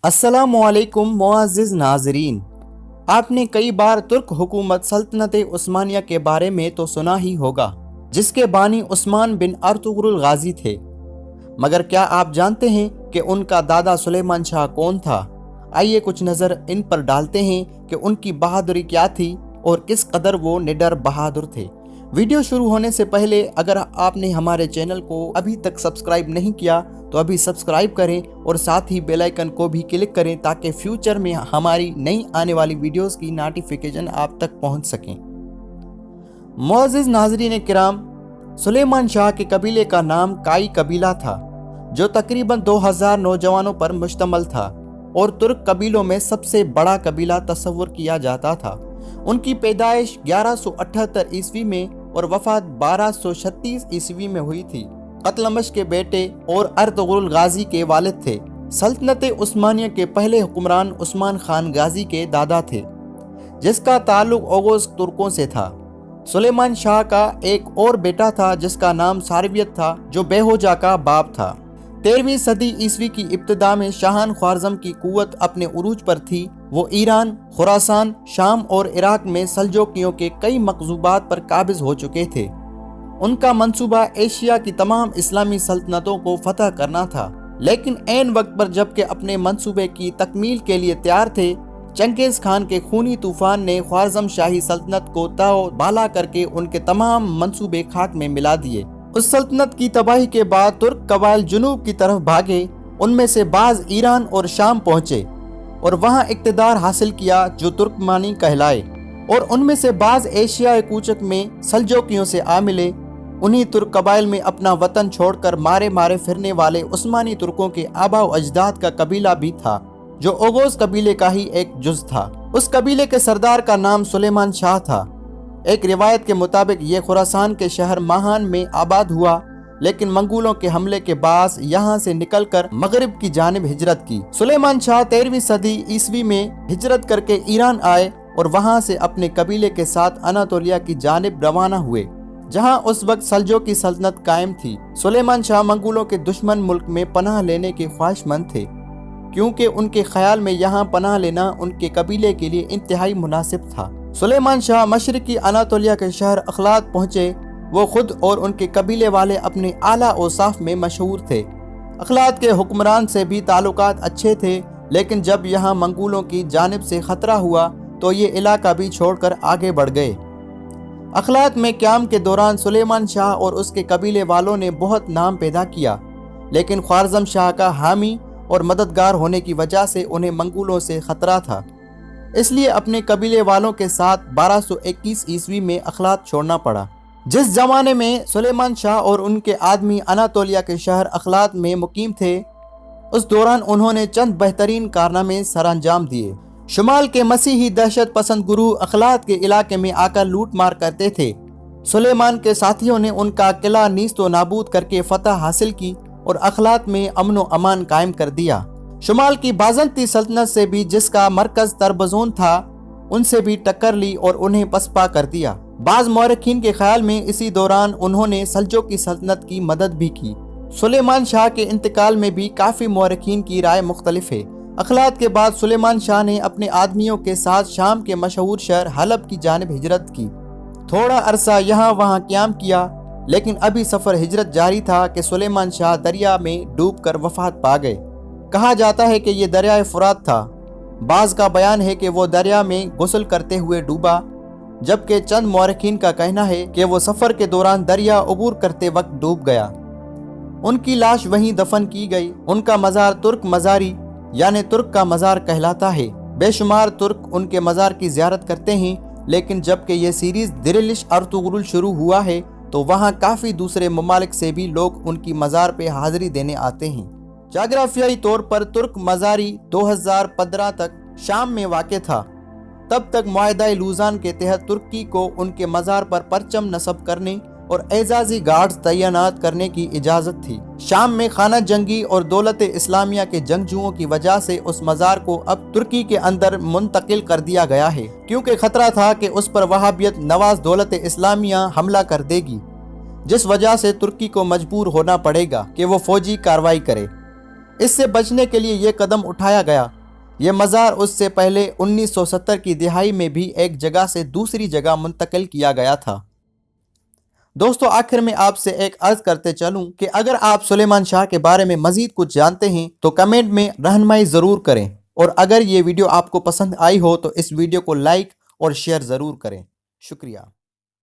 अस्सलामुअलैकुम मुअज़्ज़िज़ नाज़रीन। आपने कई बार तुर्क हुकूमत सल्तनत उस्मानिया के बारे में तो सुना ही होगा, जिसके बानी उस्मान बिन अर्तुगरुल गाजी थे। मगर क्या आप जानते हैं कि उनका दादा सुलेमान शाह कौन था? आइए कुछ नज़र इन पर डालते हैं कि उनकी बहादुरी क्या थी और किस कदर वो निडर बहादुर थे। वीडियो शुरू होने से पहले अगर आपने हमारे चैनल को अभी तक सब्सक्राइब नहीं किया तो अभी सब्सक्राइब करें और साथ ही बेल आइकन को भी क्लिक करें ताकि फ्यूचर में हमारी नई आने वाली वीडियोस की नोटिफिकेशन आप तक पहुंच सकें। मुअज़्ज़िज़ नाज़रीन किराम, सुलेमान शाह के कबीले का नाम काई कबीला था, जो तकरीबन 2000 नौजवानों पर मुश्तमल था और तुर्क कबीलों में सबसे बड़ा कबीला तस्वुर किया जाता था। उनकी पैदाइश 1178 ईस्वी में और वफात 1236 ईस्वी में हुई थी। कतलमश के बेटे और अर्तुगरुल गाजी के वालिद थे। सल्तनत उस्मानिया के पहले हुक्मरान उस्मान खान गाजी के दादा थे, जिसका ताल्लुक ओगोज तुर्कों से था। सुलेमान शाह का एक और बेटा था जिसका नाम सारवियत था, जो बेहोजा का बाप था। 13वीं सदी ईस्वी की इब्तिदा में शाहान ख्वारज़म की कुव्वत अपने उरूज पर थी। वो ईरान, खुरासान, शाम और इराक में सल्जोकियों के कई मकसूबात पर काबिज हो चुके थे। उनका मंसूबा एशिया की तमाम इस्लामी सल्तनतों को फतह करना था, लेकिन ऐन वक्त पर जबकि अपने मंसूबे की तकमील के लिए तैयार थे, चंगेज खान के खूनी तूफान ने ख्वारज़म शाही सल्तनत को ताव बाला करके उनके तमाम मंसूबे खाक में मिला दिए। उस सल्तनत की तबाही के बाद तुर्क कबाइल जुनूब की तरफ भागे। उनमें से बाज ईरान और शाम पहुंचे और वहां इक्तदार हासिल किया, जो तुर्कमानी कहलाए, और उनमें से बाज एशियाई कूचक में सल्जोकियों से आ मिले। उन्हीं तुर्क कबाइल में अपना वतन छोड़कर मारे मारे फिरने वाले उस्मानी तुर्कों के आबा व अजदाद का कबीला भी था, जो ओगोज कबीले का ही एक जुज था। उस कबीले के सरदार का नाम सुलेमान शाह था। एक रिवायत के मुताबिक ये खुरासान के शहर माहान में आबाद हुआ, लेकिन मंगोलों के हमले के बाद यहाँ से निकलकर मगरिब की जानिब हिजरत की। सुलेमान शाह 13वीं सदी ईस्वी में हिजरत करके ईरान आए और वहाँ से अपने कबीले के साथ अनातोलिया की जानिब रवाना हुए, जहाँ उस वक्त सल्जो की सल्तनत कायम थी। सुलेमान शाह मंगोलों के दुश्मन मुल्क में पनाह लेने के ख्वाहिशमंद थे, क्योंकि उनके ख्याल में यहाँ पनाह लेना उनके कबीले के लिए इंतहाई मुनासिब था। सुलेमान शाह मशरकी अनातोलिया के शहर अखलात पहुँचे। वो खुद और उनके कबीले वाले अपने आला औसाफ में मशहूर थे। अखलात के हुक्मरान से भी ताल्लुकात अच्छे थे, लेकिन जब यहाँ मंगोलों की जानिब से खतरा हुआ तो ये इलाका भी छोड़कर आगे बढ़ गए। अखलात में क़याम के दौरान सुलेमान शाह और उसके कबीले वालों ने बहुत नाम पैदा किया, लेकिन ख्वारज़म शाह का हामी और मददगार होने की वजह से उन्हें मंगोलों से खतरा था। इसलिए अपने कबीले वालों के साथ 1221 ईस्वी में अखलात छोड़ना पड़ा। जिस जमाने में सुलेमान शाह और उनके आदमी अनातोलिया के शहर अखलात में मुकीम थे, उस दौरान उन्होंने चंद बेहतरीन कारनामे सरअंजाम दिए। शुमाल के मसीही दहशत पसंद गुरु अखलात के इलाके में आकर लूट मार करते थे। सुलेमान के साथियों ने उनका किला नीस्तो नाबूद करके फतह हासिल की और अखलात में अमन व अमान कायम कर दिया। शुमाल की बाज़ंती सल्तनत से भी, जिसका मरकज तरबजोन था, उनसे भी टक्कर ली और उन्हें पसपा कर दिया। बाज़ मौरखीन के ख्याल में इसी दौरान उन्होंने सल्जो की सल्तनत की मदद भी की। सुलेमान शाह के इंतकाल में भी काफ़ी मौरखीन की राय मुख्तलिफ है। अखलात के बाद सुलेमान शाह ने अपने आदमियों के साथ शाम के मशहूर शहर हलब की जानिब हिजरत की। थोड़ा अरसा यहाँ वहाँ क़याम किया, लेकिन अभी सफ़र हिजरत जारी था कि सुलेमान शाह दरिया में डूब कर वफात पा गए। कहा जाता है कि ये दरिया फुरात था। बाज़ का बयान है कि वो दरिया में गुस्ल करते हुए डूबा, जबकि चंद मौरखीन का कहना है कि वो सफ़र के दौरान दरिया अबूर करते वक्त डूब गया। उनकी लाश वहीं दफन की गई। उनका मज़ार तुर्क मज़ारी यानी तुर्क का मज़ार कहलाता है। बेशुमार तुर्क उनके मज़ार की ज़ियारत करते हैं, लेकिन जबकि ये सीरीज़ दिरिलिश अर्तुगरुल शुरू हुआ है तो वहाँ काफ़ी दूसरे ममालिक से भी लोग उनकी मज़ार पे हाज़िरी देने आते हैं। जाग्राफियाई तौर पर तुर्क मज़ारी 2015 तक शाम में वाक़ था। तब तक मुआहदा लूज़ान के तहत तुर्की को उनके मज़ार पर परचम नस्ब करने और एजाजी गार्ड्स तैनात करने की इजाज़त थी। शाम में खाना जंगी और दौलत इस्लामिया के जंगजुओं की वजह से उस मज़ार को अब तुर्की के अंदर मुंतकिल कर दिया गया है, क्योंकि खतरा था कि उस पर वहाबियत नवाज दौलत इस्लामिया हमला कर देगी, जिस वजह से तुर्की को मजबूर होना पड़ेगा कि वो फौजी कार्रवाई करे। اس سے بچنے کے لیے یہ قدم اٹھایا گیا۔ یہ مزار اس سے پہلے 1970 کی دہائی میں بھی ایک جگہ سے دوسری جگہ منتقل کیا گیا تھا۔ دوستو، آخر میں آپ سے ایک عرض کرتے چلوں کہ اگر آپ سلیمان شاہ کے بارے میں مزید کچھ جانتے ہیں تو کمنٹ میں رہنمائی ضرور کریں، اور اگر یہ ویڈیو آپ کو پسند آئی ہو تو اس ویڈیو کو لائک اور شیئر ضرور کریں۔ شکریہ۔